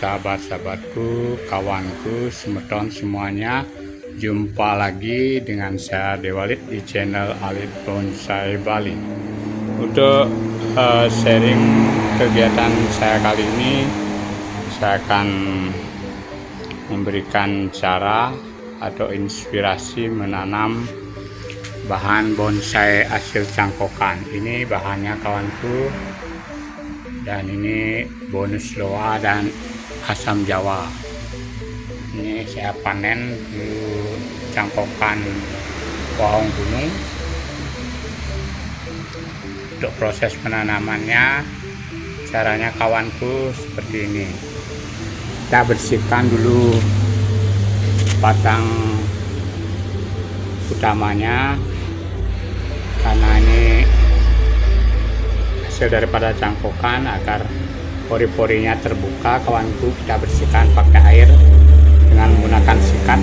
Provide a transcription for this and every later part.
sahabat-sahabatku, kawanku, semeton semuanya. Jumpa lagi dengan saya Dewalid di channel Alit Bonsai Bali. Untuk sharing kegiatan saya kali ini, saya akan memberikan cara atau inspirasi menanam bahan bonsai hasil cangkokan. Ini bahannya kawanku, dan ini bonus loa dan asam jawa. Ini saya panen di cangkokan pohon gunung. Untuk proses penanamannya, caranya kawanku seperti ini. Kita bersihkan dulu batang utamanya, karena ini hasil daripada cangkokan. Agar pori-porinya terbuka, kawanku, kita bersihkan pakai air dengan menggunakan sikat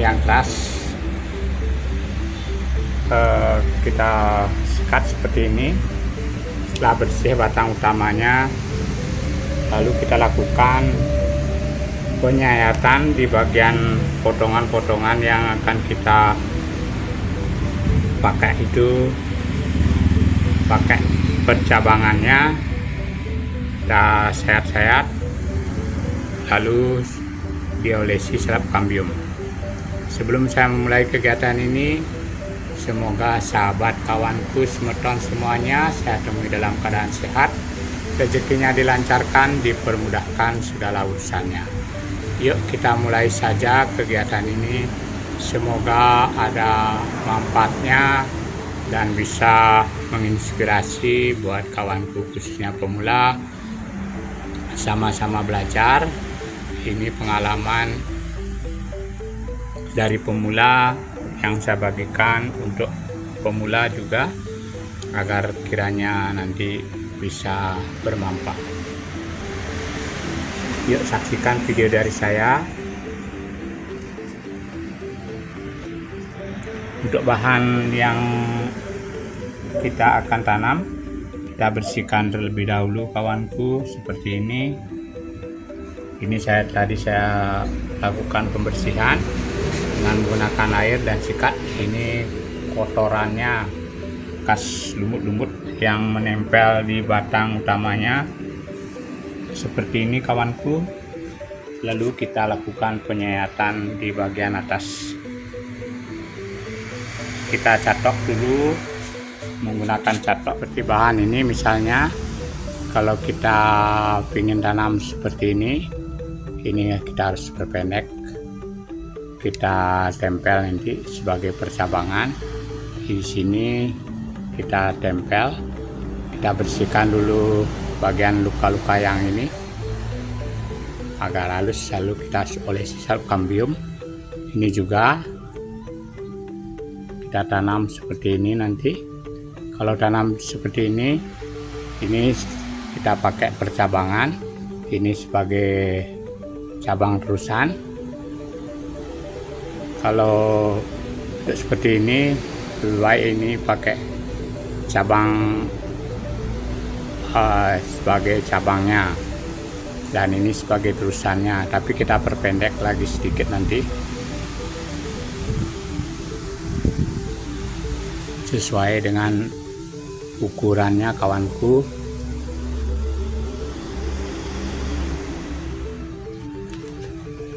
yang keras. Kita sikat seperti ini. Setelah bersih batang utamanya, lalu kita lakukan penyayatan di bagian potongan-potongan yang akan kita pakai itu. Pakai percabangannya, kita sayat-sayat, lalu diolesi selap kambium. Sebelum saya memulai kegiatan ini, semoga sahabat kawanku semeton semuanya saya temui dalam keadaan sehat, rezekinya dilancarkan, dipermudahkan segala urusannya. Yuk kita mulai saja kegiatan ini. Semoga ada manfaatnya dan bisa menginspirasi buat kawanku, khususnya pemula. Sama-sama belajar. Ini pengalaman dari pemula yang saya bagikan untuk pemula juga, agar kiranya nanti bisa bermanfaat. Yuk saksikan video dari saya. Untuk bahan yang kita akan tanam, kita bersihkan terlebih dahulu kawanku, seperti ini. Ini saya lakukan pembersihan dengan menggunakan air dan sikat. Ini kotorannya, bekas lumut-lumut yang menempel di batang utamanya, seperti ini kawanku. Lalu kita lakukan penyayatan di bagian atas. Kita catok dulu menggunakan catok seperti bahan ini. Misalnya kalau kita ingin tanam seperti ini kita harus berpendek. Kita tempel nanti sebagai percabangan. Di sini kita tempel. Kita bersihkan dulu bagian luka-luka yang ini agar halus, lalu kita olesi salep kambium. Ini juga kita tanam seperti ini nanti. Kalau tanam seperti ini kita pakai percabangan. Ini sebagai cabang terusan. Kalau seperti ini, lebih baik ini pakai cabang sebagai cabangnya, dan ini sebagai terusannya. Tapi kita perpendek lagi sedikit nanti, sesuai dengan ukurannya kawanku.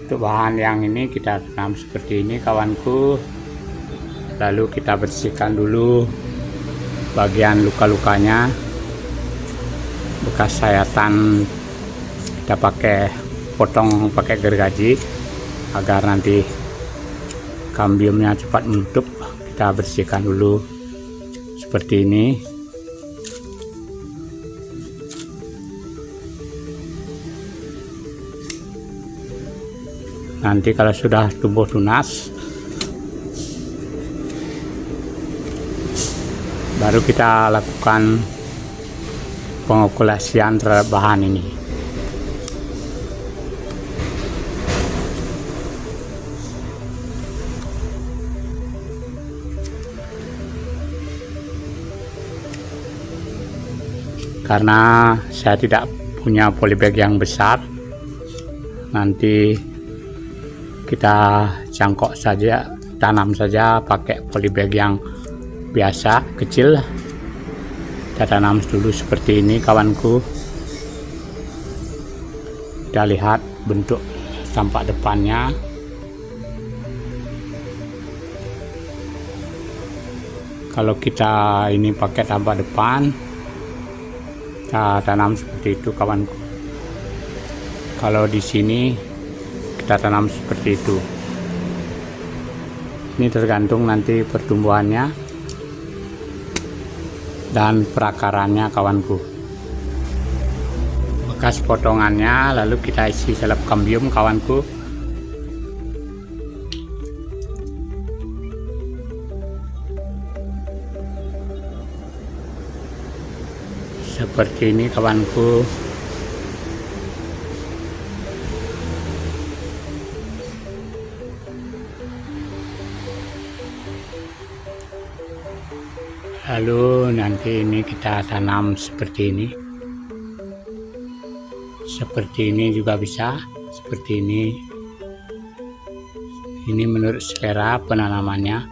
Untuk bahan yang ini kita tanam seperti ini kawanku. Lalu kita bersihkan dulu bagian luka-lukanya, bekas sayatan. Kita potong pakai gergaji agar nanti kambiumnya cepat menutup. Kita bersihkan dulu seperti ini. Nanti kalau sudah tumbuh tunas, baru kita lakukan pengokulasian terhadap bahan ini. Karena saya tidak punya polybag yang besar, nanti kita cangkok saja, tanam saja pakai polybag yang biasa kecil. Kita tanam dulu seperti ini kawanku. Kita lihat bentuk tampak depannya. Kalau kita ini pakai tampak depan, kita tanam seperti itu kawanku. Kalau di sini kita tanam seperti itu. Ini tergantung nanti pertumbuhannya dan perakarannya kawanku. Bekas potongannya lalu kita isi seleb kambium kawanku. Seperti ini kawanku. Lalu nanti ini kita tanam seperti ini. Seperti ini juga bisa, seperti ini. Ini menurut selera penanamannya.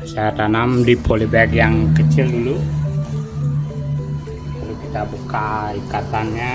Saya tanam di polybag yang kecil dulu. Lalu kita buka ikatannya.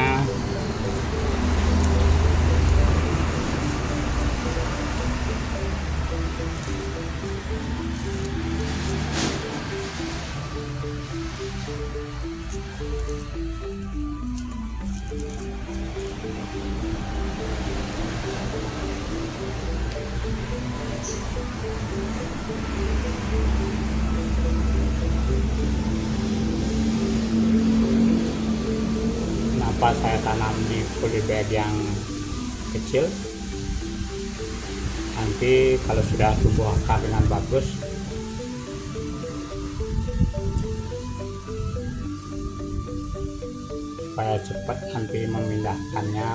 Kenapa saya tanam di polybag yang kecil? Nanti kalau sudah tumbuh akar dengan bagus, supaya cepat nanti memindahkannya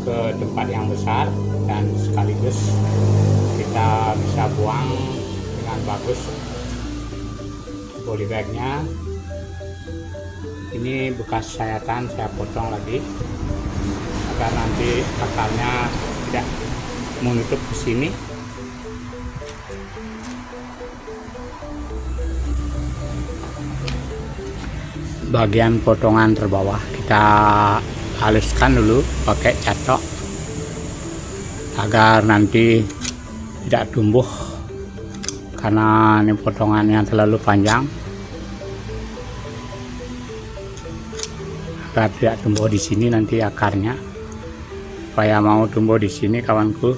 ke tempat yang besar, dan sekaligus kita bisa buang dengan bagus polybagnya. Ini bekas sayatan saya potong lagi agar nanti akarnya tidak menutup ke sini. Bagian potongan terbawah kita haluskan dulu pakai catok agar nanti tidak tumbuh, karena ini potongannya terlalu panjang, agar tidak tumbuh di sini nanti akarnya. Supaya mau tumbuh di sini kawanku,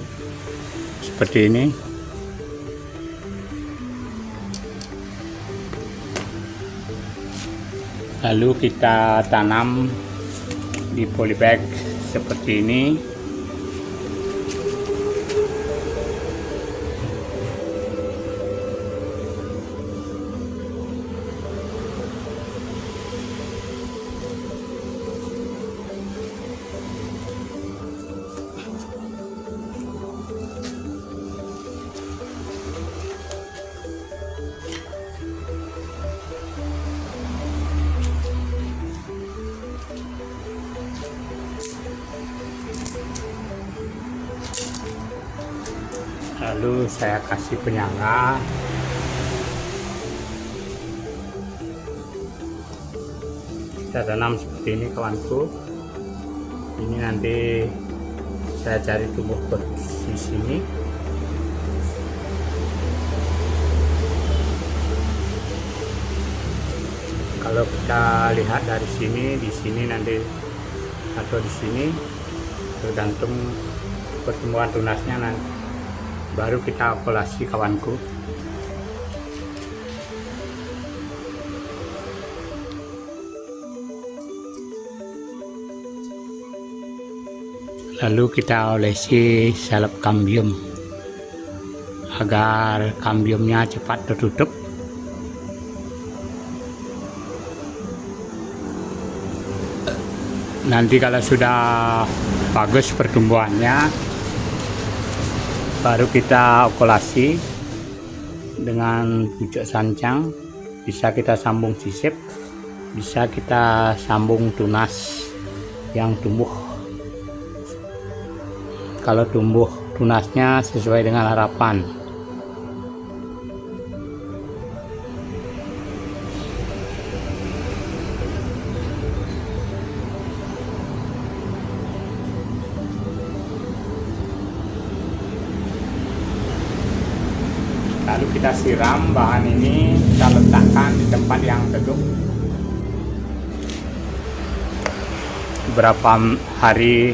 seperti ini. Lalu kita tanam di polybag seperti ini. Lalu saya kasih penyangga. Kita tanam seperti ini kawanku. Ini nanti saya cari tumbuh di sini. Kalau kita lihat dari sini, di sini nanti atau di sini, tergantung pertumbuhan tunasnya nanti. Baru kita okulasi kawanku. Lalu kita olesi seleb kambium agar kambiumnya cepat tertutup. Nanti kalau sudah bagus pertumbuhannya, baru kita okulasi dengan pucuk sancang. Bisa kita sambung sisip, bisa kita sambung tunas yang tumbuh. Kalau tumbuh tunasnya sesuai dengan harapan. Lalu kita siram bahan ini, kita letakkan di tempat yang teduh beberapa hari.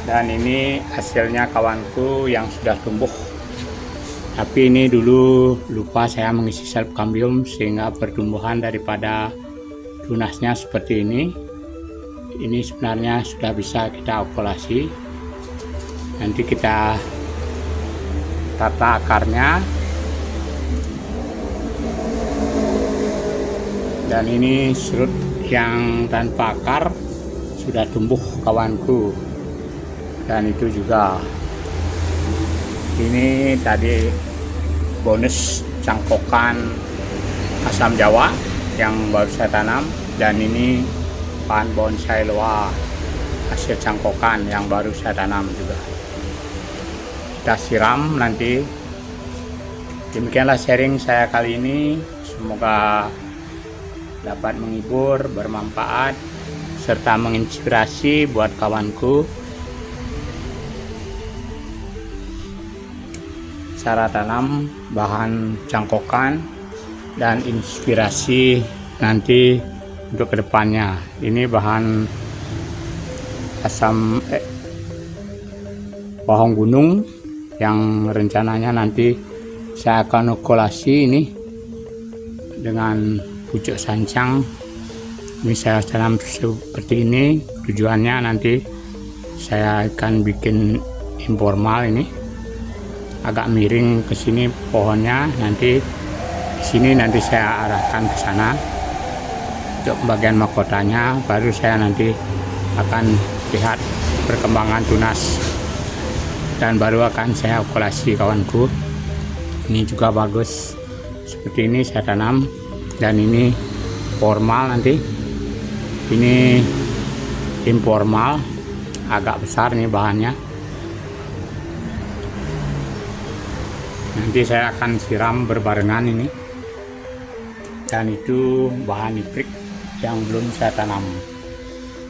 Dan ini hasilnya kawanku yang sudah tumbuh. Tapi ini dulu lupa saya mengisi self cambium sehingga pertumbuhan daripada tunasnya seperti ini. Ini sebenarnya sudah bisa kita okulasi. Nanti kita tata akarnya. Dan ini serut yang tanpa akar sudah tumbuh kawanku. Dan itu juga, ini tadi bonus cangkokan asam jawa yang baru saya tanam. Dan ini bahan bonsai loa hasil cangkokan yang baru saya tanam juga. Kita siram nanti. Demikianlah sharing saya kali ini, semoga dapat menghibur, bermanfaat, serta menginspirasi buat kawanku. Cara tanam, bahan cangkokan, dan inspirasi nanti untuk kedepannya. Ini bahan asam bawang gunung yang rencananya nanti saya akan okulasi ini dengan pucuk sancang. Ini saya tanam seperti ini. Tujuannya nanti saya akan bikin informal ini, agak miring ke sini pohonnya. Nanti di sini nanti saya arahkan ke sana untuk bagian mahkotanya. Baru saya nanti akan lihat perkembangan tunas dan baru akan saya okulasi kawanku. Ini juga bagus, seperti ini saya tanam. Dan ini formal, nanti ini informal, agak besar nih bahannya. Nanti saya akan siram berbarengan ini. Dan itu bahan hibrid yang belum saya tanam.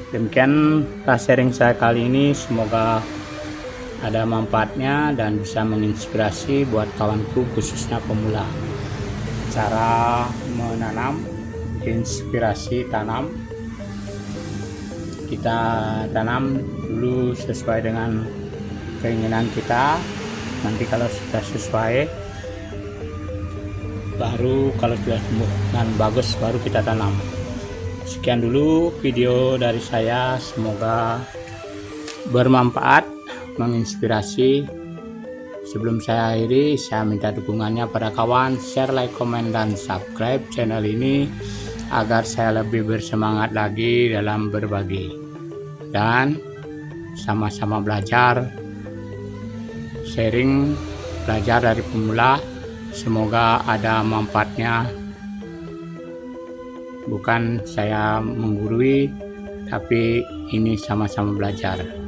Demikian sharing saya kali ini, semoga ada manfaatnya dan bisa menginspirasi buat kawanku khususnya pemula. Cara menanam, inspirasi tanam. Kita tanam dulu sesuai dengan keinginan kita. Nanti kalau sudah sesuai, baru kalau sudah tumbuh dan bagus baru kita tanam. Sekian dulu video dari saya, semoga bermanfaat, menginspirasi. Sebelum saya akhiri, saya minta dukungannya pada kawan, share, like, komen, dan subscribe channel ini agar saya lebih bersemangat lagi dalam berbagi dan sama-sama belajar, sharing, belajar dari pemula. Semoga ada manfaatnya. Bukan saya menggurui, tapi ini sama-sama belajar.